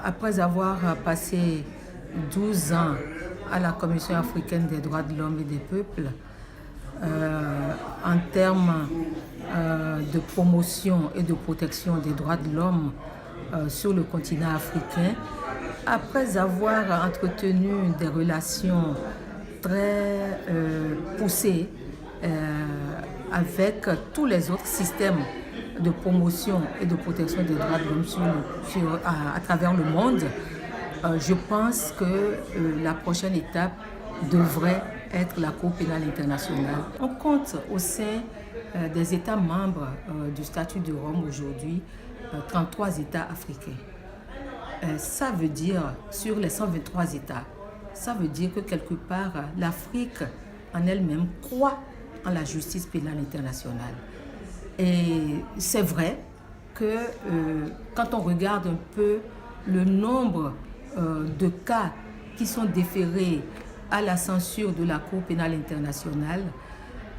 Après avoir passé 12 ans à la Commission africaine des droits de l'homme et des peuples, en termes de promotion et de protection des droits de l'homme sur le continent africain, après avoir entretenu des relations très poussées avec tous les autres systèmes de promotion et de protection des droits de l'homme à travers le monde, je pense que la prochaine étape devrait être la Cour pénale internationale. On compte au sein des États membres du statut de Rome aujourd'hui 33 États africains. Ça veut dire, sur les 123 États, ça veut dire que quelque part, l'Afrique en elle-même croit en la justice pénale internationale. Et c'est vrai que quand on regarde un peu le nombre de cas qui sont déférés à la censure de la Cour pénale internationale,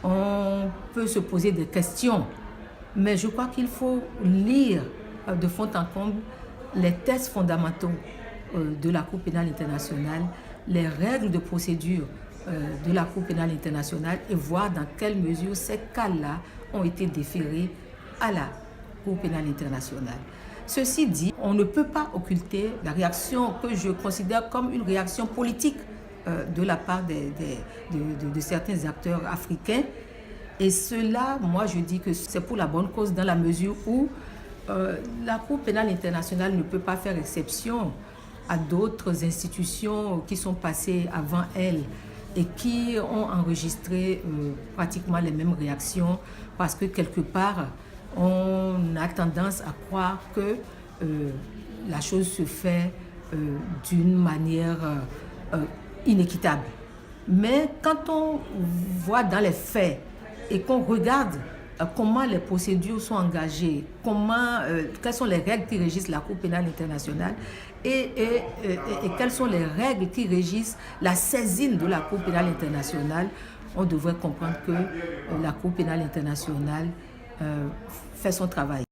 on peut se poser des questions. Mais je crois qu'il faut lire de fond en comble les textes fondamentaux de la Cour pénale internationale, les règles de procédure de la Cour pénale internationale et voir dans quelle mesure ces cas-là ont été déférés à la Cour pénale internationale. Ceci dit, on ne peut pas occulter la réaction que je considère comme une réaction politique de la part de certains acteurs africains. Et cela, moi, je dis que c'est pour la bonne cause dans la mesure où la Cour pénale internationale ne peut pas faire exception à d'autres institutions qui sont passées avant elle et qui ont enregistré pratiquement les mêmes réactions parce que quelque part, on a tendance à croire que la chose se fait d'une manière inéquitable. Mais quand on voit dans les faits et qu'on regarde comment les procédures sont engagées, quelles sont les règles qui régissent la Cour pénale internationale et quelles sont les règles qui régissent la saisine de la Cour pénale internationale, on devrait comprendre que la Cour pénale internationale fait son travail.